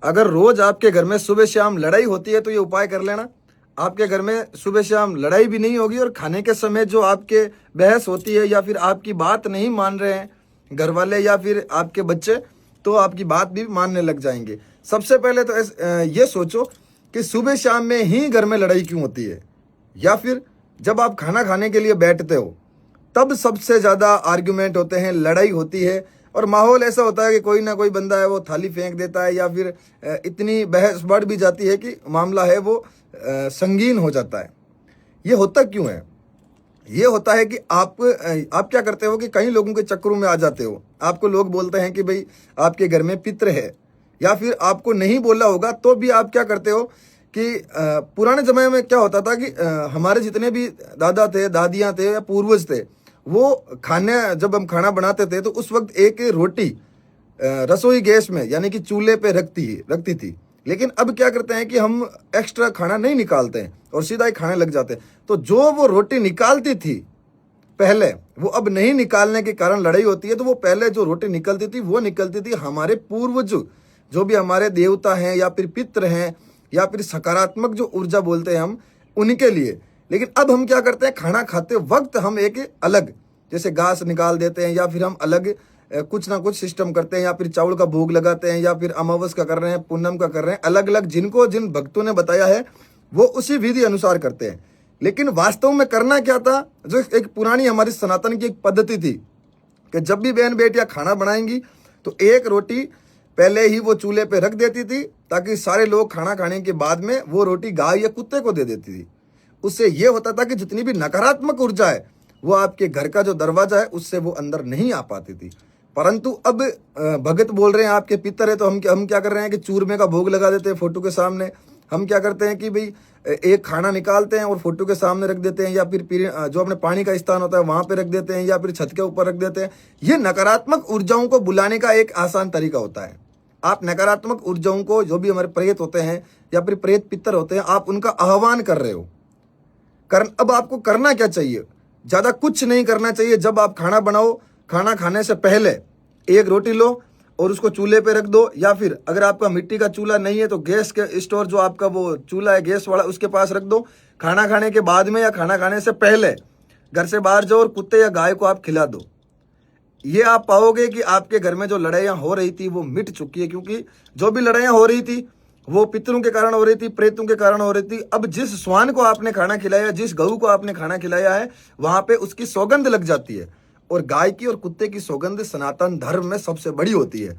अगर रोज आपके घर में सुबह शाम लड़ाई होती है तो ये उपाय कर लेना। आपके घर में सुबह शाम लड़ाई भी नहीं होगी और खाने के समय जो आपके बहस होती है या फिर आपकी बात नहीं मान रहे हैं घर वाले या फिर आपके बच्चे, तो आपकी बात भी मानने लग जाएंगे। सबसे पहले तो ये सोचो कि सुबह शाम में ही घर में लड़ाई क्यों होती है, या फिर जब आप खाना खाने के लिए बैठते हो तब सबसे ज़्यादा आर्ग्यूमेंट होते हैं, लड़ाई होती है और माहौल ऐसा होता है कि कोई ना कोई बंदा है वो थाली फेंक देता है या फिर इतनी बहस बढ़ भी जाती है कि मामला है वो संगीन हो जाता है। ये होता क्यों है? ये होता है कि आप क्या करते हो कि कई लोगों के चक्करों में आ जाते हो। आपको लोग बोलते हैं कि भाई आपके घर में पित्र है, या फिर आपको नहीं बोला होगा तो भी आप क्या करते हो कि पुराने ज़माने में क्या होता था कि हमारे जितने भी दादा थे, दादियाँ थे या पूर्वज थे, वो जब हम खाना बनाते थे तो उस वक्त एक रोटी रसोई गैस में यानी कि चूल्हे पे रखती थी। लेकिन अब क्या करते हैं कि हम एक्स्ट्रा खाना नहीं निकालते हैं और सीधा ही खाने लग जाते हैं। तो जो वो रोटी निकालती थी पहले, वो अब नहीं निकालने के कारण लड़ाई होती है। तो वो पहले जो रोटी निकलती थी वो निकलती थी हमारे पूर्वज, जो भी हमारे देवता हैं या फिर पितृ हैं या फिर सकारात्मक जो ऊर्जा बोलते हैं हम, उनके लिए। लेकिन अब हम क्या करते हैं, खाना खाते वक्त हम एक अलग जैसे घास निकाल देते हैं या फिर हम अलग कुछ ना कुछ सिस्टम करते हैं, या फिर चावल का भोग लगाते हैं या फिर अमावस का कर रहे हैं, पूनम का कर रहे हैं, अलग अलग जिन भक्तों ने बताया है वो उसी विधि अनुसार करते हैं। लेकिन वास्तव में करना क्या था, जो एक पुरानी हमारी सनातन की एक पद्धति थी कि जब भी बहन बेटियां खाना बनाएंगी तो एक रोटी पहले ही वो चूल्हे पे रख देती थी, ताकि सारे लोग खाना खाने के बाद में वो रोटी गाय या कुत्ते को दे देती थी। उससे ये होता था कि जितनी भी नकारात्मक ऊर्जा है वो आपके घर का जो दरवाजा है उससे वो अंदर नहीं आ पाती थी। परंतु अब भगत बोल रहे हैं आपके पितर है, तो हम क्या कर रहे हैं कि चूरमे का भोग लगा देते हैं फोटो के सामने। हम क्या करते हैं कि भाई एक खाना निकालते हैं और फोटो के सामने रख देते हैं, या फिर जो अपने पानी का स्थान होता है वहां पे रख देते हैं, या फिर छत के ऊपर रख देते हैं। ये नकारात्मक ऊर्जाओं को बुलाने का एक आसान तरीका होता है। आप नकारात्मक ऊर्जाओं को, जो भी हमारे प्रेत होते हैं या फिर प्रेत पितर होते हैं, आप उनका आह्वान कर रहे हो। अब आपको करना क्या चाहिए, ज्यादा कुछ नहीं करना चाहिए। जब आप खाना बनाओ, खाना खाने से पहले एक रोटी लो और उसको चूल्हे पे रख दो, या फिर अगर आपका मिट्टी का चूल्हा नहीं है तो गैस के स्टोर जो आपका वो चूल्हा है गैस वाला, उसके पास रख दो। खाना खाने के बाद में या खाना खाने से पहले घर से बाहर जाओ और कुत्ते या गाय को आप खिला दो। ये आप पाओगे कि आपके घर में जो लड़ाइयाँ हो रही थी वो मिट चुकी है, क्योंकि जो भी लड़ाइयाँ हो रही थी वो पितरों के कारण हो रही थी, प्रेतों के कारण हो रही थी। अब जिस श्वान को आपने खाना खिलाया, जिस गऊ को आपने खाना खिलाया है, वहां पे उसकी सौगंध लग जाती है। और गाय की और कुत्ते की सौगंध सनातन धर्म में सबसे बड़ी होती है।